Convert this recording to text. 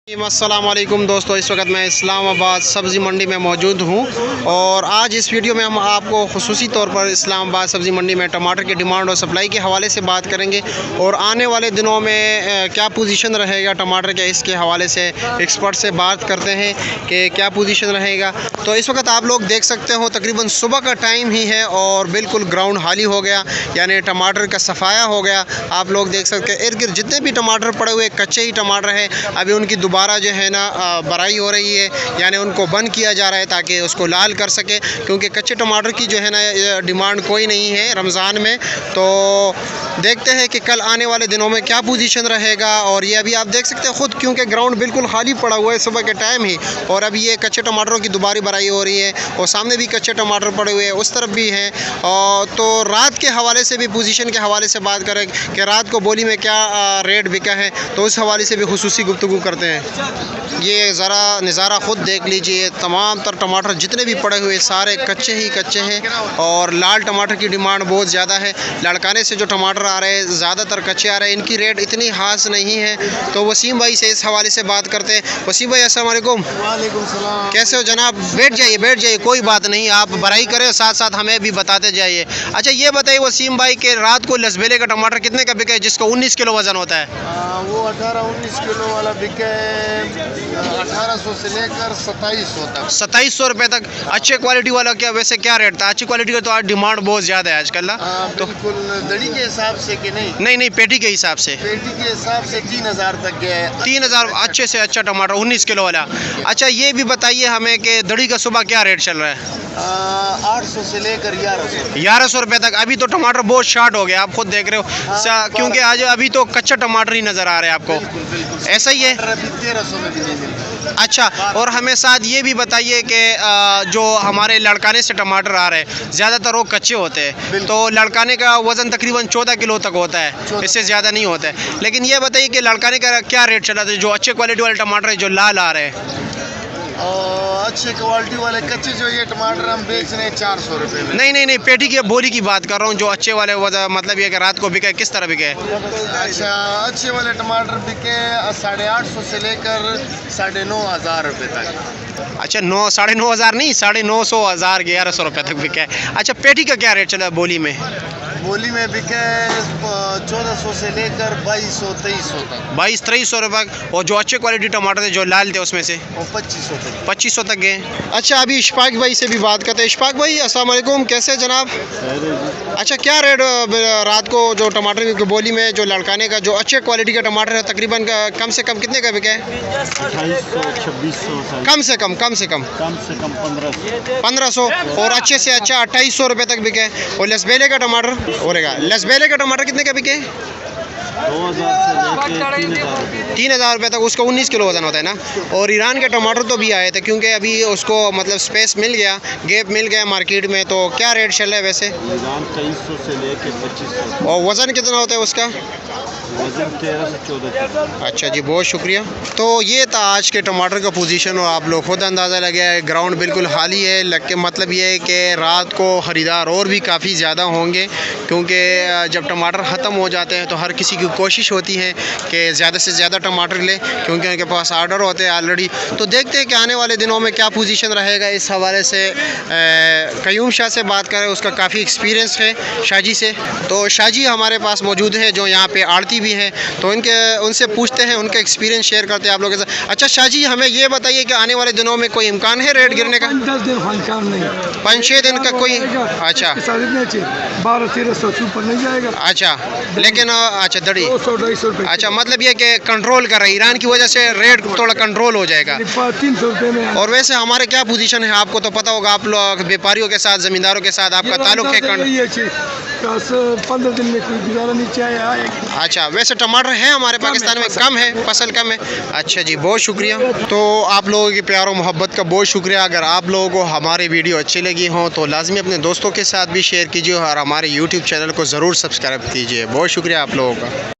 अस्सलामुअलैकुम दोस्तों, इस वक्त मैं इस्लामाबाद सब्ज़ी मंडी में मौजूद हूँ और आज इस वीडियो में हम आपको खुसूसी तौर पर इस्लामाबाद सब्ज़ी मंडी में टमाटर की डिमांड और सप्लाई के हवाले से बात करेंगे और आने वाले दिनों में क्या पोजीशन रहेगा टमाटर के, इसके हवाले से एक्सपर्ट से बात करते हैं कि क्या पोजीशन रहेगा। तो इस वक्त आप लोग देख सकते हो तकरीबन सुबह का टाइम ही है और बिल्कुल ग्राउंड खाली हो गया, यानी टमाटर का सफाया हो गया। आप लोग देख सकते हैं इर्द गिर्द जितने भी टमाटर पड़े हुए कच्चे ही टमाटर हैं, अभी उनकी दोबारा जो है ना बराई हो रही है, यानी उनको बंद किया जा रहा है ताकि उसको लाल कर सके, क्योंकि कच्चे टमाटर की जो है ना डिमांड कोई नहीं है रमज़ान में। तो देखते हैं कि कल आने वाले दिनों में क्या पोजीशन रहेगा। और ये अभी आप देख सकते हैं ख़ुद, क्योंकि ग्राउंड बिल्कुल खाली पड़ा हुआ है सुबह के टाइम ही, और अभी ये कच्चे टमाटरों की दोबारा बराई हो रही है और सामने भी कच्चे टमाटर पड़े हुए हैं, उस तरफ भी हैं। तो रात के हवाले से भी, पोजीशन के हवाले से बात करें कि रात को बोली में क्या रेट बिका है, तो उस हवाले से भी खुसूसी गुफ्तगू करते हैं। ये ज़रा नज़ारा ख़ुद देख लीजिए, तमाम तर टमाटर जितने भी पड़े हुए सारे कच्चे ही कच्चे हैं और लाल टमाटर की डिमांड बहुत ज़्यादा है। लड़काने से जो टमाटर आ रहे हैं ज़्यादातर कच्चे आ रहे हैं, इनकी रेट इतनी खास नहीं है। तो वसीम भाई से इस हवाले से बात करते हैं। वसीम भाई अस्सलाम वालेकुम। वालेकुम सलाम। कैसे हो जनाब? बैठ जाइए, कोई बात नहीं, आप बराई करें साथ साथ हमें भी बताते जाइए। अच्छा ये बताइए वसीम भाई के रात को लसबेले का टमाटर कितने का बिका है जिसका 19 किलो वज़न होता है? वो 18-19 किलो वाला बिके 1800 से लेकर 2700 तक। 2700 रुपये तक। अच्छे क्वालिटी वाला क्या वैसे क्या रेट था? अच्छी क्वालिटी का तो आज डिमांड बहुत ज़्यादा है आजकल ना। तो बिल्कुल दड़ी के हिसाब से कि नहीं, पेटी के हिसाब से। पेटी के हिसाब से 3000 तक गया है। 3000 अच्छे से अच्छा टमाटर 19 किलो वाला। अच्छा ये भी बताइए हमें कि दड़ी का सुबह क्या रेट चल रहा है? 800 से लेकर 1100 रुपये तक। अभी तो टमाटर बहुत शार्ट हो गया, आप खुद देख रहे हो, क्योंकि आज अभी तो कच्चा टमाटर ही नज़र आ रहा है आपको। बिल्कुल ऐसा ही है? 1300 में भी नहीं मिलता। अच्छा, और हमें साथ ये भी बताइए कि जो हमारे लड़काने से टमाटर आ रहे हैं ज़्यादातर वो कच्चे होते हैं, तो लड़काने का वज़न तकरीबन 14 किलो तक होता है, इससे ज़्यादा नहीं होता है। लेकिन ये बताइए कि लड़काने का क्या रेट चला था, जो अच्छे क्वालिटी वाले टमाटर है जो लाल आ रहे हैं? अच्छे क्वालिटी वाले कच्चे जो ये टमाटर हम बेच रहे हैं 400 रुपये में। नहीं, पेटी की बोली की बात कर रहा हूँ, जो अच्छे वाले मतलब ये कि रात को बिके, किस तरह बिके? अच्छा, अच्छे वाले टमाटर बिके 850 से लेकर 9500 रुपये तक। अच्छा, 9,500 नहीं, 950 1000 1100 रुपये तक बिके। अच्छा पेटी का क्या रेट चला बोली में? बोली में बिके 1400 से लेकर 2200-2300 तक। 2200-2300 रुपये। और जो अच्छे क्वालिटी टमाटर थे जो लाल थे उसमें से? और 2500 तक गए। अच्छा अभी इशफाक भाई से भी बात करते हैं। इशफाक भाई अस्सलाम वालेकुम, कैसे जनाब? अच्छा क्या रेट रात को जो टमाटर की बोली में जो लड़काने का जो अच्छे क्वालिटी का टमाटर है तकरीबन कम से कम कितने का बिके? 2800-2600। कम से कम 1500 और अच्छे से अच्छा 2800 रुपये तक बिके। और लसबेले का टमाटर लसबेले का टमाटर कितने का बिके? 2000 से लेकर 3000 रुपये तक। उसका 19 किलो वज़न होता है ना। और ईरान के टमाटर तो भी आए थे, क्योंकि अभी उसको मतलब स्पेस मिल गया, गैप मिल गया मार्केट में। तो क्या रेट चल रहा है वैसे? 2300 से लेकर 2500। और वज़न कितना होता है उसका? वज़न 13 से 14। अच्छा जी, बहुत शुक्रिया। तो ये था आज के टमाटर का पोजीशन और आप लोग खुद अंदाज़ा लगे है, ग्राउंड बिल्कुल खाली है। मतलब ये है कि रात को ख़रीदार और भी काफ़ी ज़्यादा होंगे, क्योंकि जब टमाटर ख़त्म हो जाते हैं तो हर किसी की कोशिश होती है कि ज़्यादा से ज़्यादा टमाटर लें, क्योंकि उनके पास आर्डर होते हैं ऑलरेडी। तो देखते हैं कि आने वाले दिनों में क्या पोजीशन रहेगा। इस हवाले से कयूम शाह से बात करें, उसका काफ़ी एक्सपीरियंस है शाहजी से। तो शाहजी हमारे पास मौजूद है जो यहाँ पे आड़ती भी हैं, तो उनसे पूछते हैं, उनका एक्सपीरियंस शेयर करते हैं आप लोगों के साथ। अच्छा शाहजी हमें ये बताइए कि आने वाले दिनों में कोई इम्कान है रेट गिरने का? 10 दिन इम्कान नहीं, 5-6 दिन का कोई? अच्छा 1200-1300 से ऊपर नहीं जाएगा। अच्छा, लेकिन अच्छा दड़ी 200-250 रुपये। अच्छा, मतलब ये कि कंट्रोल कर रहे हैं ईरान की वजह से, रेट थोड़ा कंट्रोल हो जाएगा। 300 रुपये में। और वैसे हमारे क्या पोजीशन है आपको तो पता होगा, आप लोग व्यापारियों के साथ, ज़मींदारों के साथ आपका ताल्लुक है। 15 दिन में कोई गुजारा नहीं चाहिए। अच्छा, वैसे टमाटर है हमारे पाकिस्तान में कम है, फसल कम है। अच्छा जी, बहुत शुक्रिया। तो आप लोगों की प्यार और मोहब्बत का बहुत शुक्रिया। अगर आप लोगों को हमारी वीडियो अच्छी लगी हो तो लाजमी अपने दोस्तों के साथ भी शेयर कीजिए और हमारे YouTube चैनल को ज़रूर सब्सक्राइब कीजिए। बहुत शुक्रिया आप लोगों का।